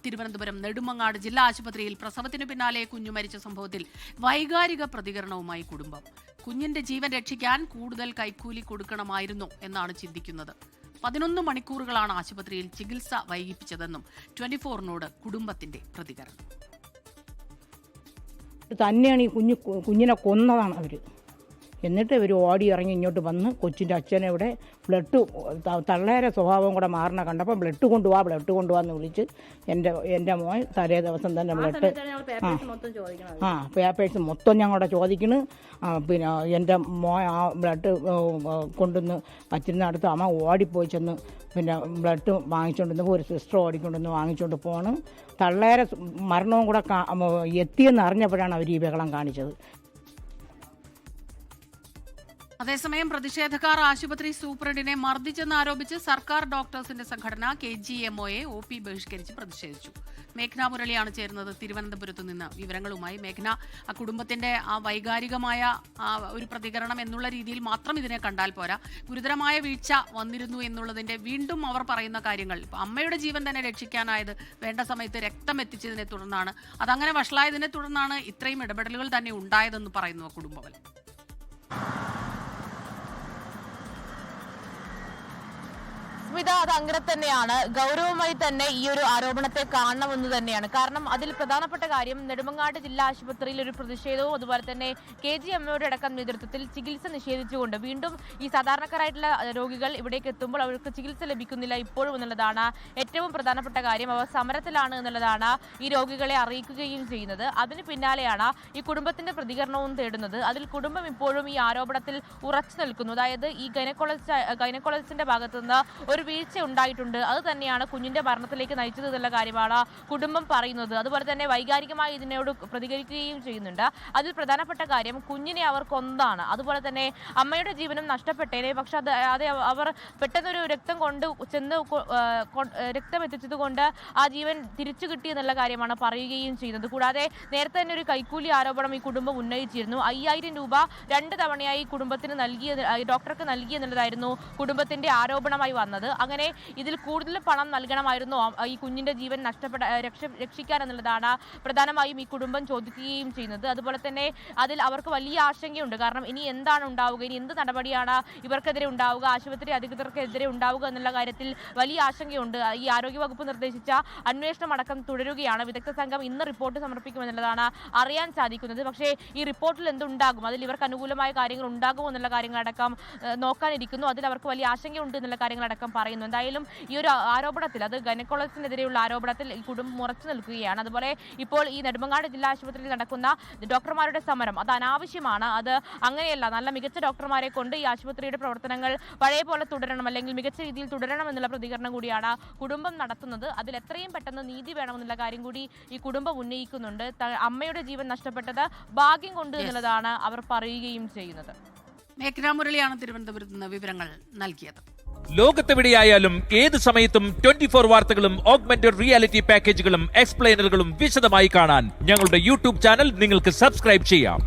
തിരുവനന്തപുരം നെടുമങ്ങാട് ജില്ലാ ആശുപത്രിയിൽ പ്രസവത്തിനു പിന്നാലെ കുഞ്ഞു മരിച്ച സംഭവത്തിൽ വൈകാരിക പ്രതികരണവുമായി കുടുംബം. കുഞ്ഞിന്റെ ജീവൻ രക്ഷിക്കാൻ കൂടുതൽ കൈക്കൂലി കൊടുക്കണമായിരുന്നു എന്നാണ് ചിന്തിക്കുന്നത്. 11 മണിക്കൂറുകളാണ് ആശുപത്രിയിൽ ചികിത്സ വൈകിപ്പിച്ചതെന്നും 24-നോട് കുടുംബത്തിന്റെ പ്രതികരണം. തന്നെയാണ് ഈ കുഞ്ഞിനെ കൊന്നതാണ് അവർ. എന്നിട്ട് ഇവർ ഓടി ഇറങ്ങി ഇങ്ങോട്ട് വന്ന് കൊച്ചിൻ്റെ അച്ഛനെ ഇവിടെ ബ്ലഡ് തള്ളേരെ സ്വഭാവം കൂടെ മാറണ കണ്ടപ്പോൾ ബ്ലഡ് കൊണ്ടുപോകാന്ന് വിളിച്ച് എൻ്റെ മോൻ തലേ ദിവസം തന്നെ ബ്ലഡ് പേപ്പേഴ്സ് മൊത്തം ഞങ്ങളുടെ ചോദിക്കണ്. പിന്നെ എൻ്റെ മോൻ ആ ബ്ലഡ് കൊണ്ടുവന്ന് വച്ചിരുന്നടുത്ത് അമ്മ ഓടിപ്പോയി ചെന്ന് പിന്നെ ബ്ലഡ് വാങ്ങിച്ചുകൊണ്ടിരുന്നപ്പോൾ ഒരു സിസ്റ്റർ ഓടിക്കൊണ്ടുവന്ന് വാങ്ങിച്ചുകൊണ്ട് പോണ്. തള്ളേരെ മരണവും കൂടെ എത്തിയെന്ന് അറിഞ്ഞപ്പോഴാണ് അവർ ഈ ബഹളം കാണിച്ചത്. അതേസമയം പ്രതിഷേധക്കാർ ആശുപത്രി സൂപ്രണ്ടിനെ മർദ്ദിച്ചെന്നാരോപിച്ച് സർക്കാർ ഡോക്ടേഴ്സിന്റെ സംഘടന KGMOയെ OP ബഹിഷ്കരിച്ച് പ്രതിഷേധിച്ചു. മേഘ്ന മുരളിയാണ് ചേരുന്നത് തിരുവനന്തപുരത്ത് നിന്ന് വിവരങ്ങളുമായി. മേഘ്ന, ആ കുടുംബത്തിന്റെ ആ വൈകാരികമായ ഒരു പ്രതികരണം എന്നുള്ള രീതിയിൽ മാത്രം ഇതിനെ കണ്ടാൽ പോരാ, ഗുരുതരമായ വീഴ്ച വന്നിരുന്നു എന്നുള്ളതിന്റെ വീണ്ടും അവർ പറയുന്ന കാര്യങ്ങൾ. അമ്മയുടെ ജീവൻ തന്നെ രക്ഷിക്കാനായത് വേണ്ട സമയത്ത് രക്തം എത്തിച്ചതിനെ തുടർന്നാണ്, അതങ്ങനെ വഷളായതിനെ തുടർന്നാണ് ഇത്രയും ഇടപെടലുകൾ തന്നെ ഉണ്ടായതെന്ന് പറയുന്നു കുടുംബം. സ്മിത, അത് അങ്ങനെ തന്നെയാണ്. ഗൗരവമായി തന്നെ ഈ ഒരു ആരോപണത്തെ കാണണമെന്ന് തന്നെയാണ്. കാരണം അതിൽ പ്രധാനപ്പെട്ട കാര്യം നെടുമങ്ങാട് ജില്ലാ ആശുപത്രിയിൽ ഒരു പ്രതിഷേധവും അതുപോലെ തന്നെ KGMOയുടെ അടക്കം നേതൃത്വത്തിൽ ചികിത്സ നിഷേധിച്ചുകൊണ്ട് വീണ്ടും ഈ സാധാരണക്കാരായിട്ടുള്ള രോഗികൾ ഇവിടേക്ക് എത്തുമ്പോൾ അവർക്ക് ചികിത്സ ലഭിക്കുന്നില്ല ഇപ്പോഴും എന്നുള്ളതാണ് ഏറ്റവും പ്രധാനപ്പെട്ട കാര്യം. അവർ സമരത്തിലാണ് എന്നുള്ളതാണ് ഈ രോഗികളെ അറിയിക്കുകയും ചെയ്യുന്നത്. അതിന് പിന്നാലെയാണ് ഈ കുടുംബത്തിന്റെ പ്രതികരണവും തേടുന്നത്. അതിൽ കുടുംബം ഇപ്പോഴും ഈ ആരോപണത്തിൽ ഉറച്ചു നിൽക്കുന്നു. അതായത് ഈ ഗൈനക്കോളജിസ്റ്റിന്റെ ഭാഗത്തു നിന്ന് ഒരു വീഴ്ച ഉണ്ടായിട്ടുണ്ട്, അത് തന്നെയാണ് കുഞ്ഞിന്റെ മരണത്തിലേക്ക് നയിച്ചത് എന്നുള്ള കാര്യമാണ് കുടുംബം പറയുന്നത്. അതുപോലെ തന്നെ വൈകാരികമായി ഇതിനോട് പ്രതികരിക്കുകയും ചെയ്യുന്നുണ്ട്. അതിൽ പ്രധാനപ്പെട്ട കാര്യം കുഞ്ഞിനെ അവർ കൊന്നതാണ്. അതുപോലെ തന്നെ അമ്മയുടെ ജീവനും നഷ്ടപ്പെട്ടേനെ, പക്ഷെ അത് അവർ പെട്ടെന്നൊരു രക്തം കൊണ്ട് ചെന്ന് രക്തം എത്തിച്ചത് കൊണ്ട് ആ ജീവൻ തിരിച്ചു കിട്ടി എന്നുള്ള കാര്യമാണ് പറയുകയും ചെയ്യുന്നത്. കൂടാതെ നേരത്തെ തന്നെ ഒരു കൈക്കൂലി ആരോപണം ഈ കുടുംബം ഉന്നയിച്ചിരുന്നു. 5000 രൂപ 2 തവണയായി കുടുംബത്തിന് ഡോക്ടർക്ക് നൽകി എന്നുള്ളതായിരുന്നു കുടുംബത്തിന്റെ ആരോപണമായി വന്നത്. അങ്ങനെ ഇതിൽ കൂടുതൽ പണം നൽകണമായിരുന്നു ഈ കുഞ്ഞിന്റെ ജീവൻ രക്ഷിക്കാൻ എന്നുള്ളതാണ് പ്രധാനമായും ഈ കുടുംബം ചോദിക്കുകയും ചെയ്യുന്നത്. അതുപോലെ തന്നെ അതിൽ അവർക്ക് വലിയ ആശങ്കയുണ്ട്. കാരണം ഇനി എന്താണ് ഉണ്ടാവുക, ഇനി എന്ത് നടപടിയാണ് ഇവർക്കെതിരെ ഉണ്ടാവുക, ആശുപത്രി അധികൃതർക്കെതിരെ ഉണ്ടാവുക എന്നുള്ള കാര്യത്തിൽ വലിയ ആശങ്കയുണ്ട്. ഈ ആരോഗ്യവകുപ്പ് നിർദ്ദേശിച്ച അന്വേഷണം അടക്കം തുടരുകയാണ്. വിദഗ്ധ സംഘം ഇന്ന് റിപ്പോർട്ട് സമർപ്പിക്കുമെന്നുള്ളതാണ് അറിയാൻ സാധിക്കുന്നത്. പക്ഷേ ഈ റിപ്പോർട്ടിൽ എന്തുണ്ടാകും, അതിൽ ഇവർക്ക് അനുകൂലമായ കാര്യങ്ങൾ ഉണ്ടാകുമോ എന്നുള്ള കാര്യങ്ങളടക്കം നോക്കാനിരിക്കുന്നു. അതിൽ അവർക്ക് വലിയ ആശങ്കയുണ്ട് എന്നുള്ള കാര്യങ്ങളടക്കം പറയുന്നു. എന്തായാലും ഈ ഒരു ആരോപണത്തിൽ, അത് ഗൈനക്കോളജിസ്റ്റിനെതിരെയുള്ള ആരോപണത്തിൽ ഈ കുടുംബം ഉറച്ചു നിൽക്കുകയാണ്. അതുപോലെ ഇപ്പോൾ ഈ നെടുമങ്ങാട് ജില്ലാ ആശുപത്രിയിൽ നടക്കുന്ന ഡോക്ടർമാരുടെ സമരം അത് അനാവശ്യമാണ്, അത് അങ്ങനെയല്ല, നല്ല മികച്ച ഡോക്ടർമാരെ കൊണ്ട് ഈ ആശുപത്രിയുടെ പ്രവർത്തനങ്ങൾ പഴയ പോലെ തുടരണം, അല്ലെങ്കിൽ മികച്ച രീതിയിൽ തുടരണം എന്നുള്ള പ്രതികരണം കൂടിയാണ് കുടുംബം നടത്തുന്നത്. അതിൽ എത്രയും പെട്ടെന്ന് നീതി വേണമെന്നുള്ള കാര്യം കൂടി ഈ കുടുംബം ഉന്നയിക്കുന്നുണ്ട്. അമ്മയുടെ ജീവൻ നഷ്ടപ്പെട്ടത് ഭാഗ്യം കൊണ്ട് എന്നുള്ളതാണ് അവർ പറയുകയും ചെയ്യുന്നത്. മേഘ്ന മുരളിയാണ് തിരുവനന്തപുരത്ത് നിന്ന് വിവരങ്ങൾ നൽകിയത്. ലോകത്തെവിടെയായാലും ഏത് സമയത്തും 24 വാർത്തകളും ഓഗ്മെന്റഡ് റിയാലിറ്റി പാക്കേജുകളും എക്സ്പ്ലെയിനറുകളും വിശദമായി കാണാൻ ഞങ്ങളുടെ YouTube ചാനൽ നിങ്ങൾക്ക് സബ്സ്ക്രൈബ് ചെയ്യാം.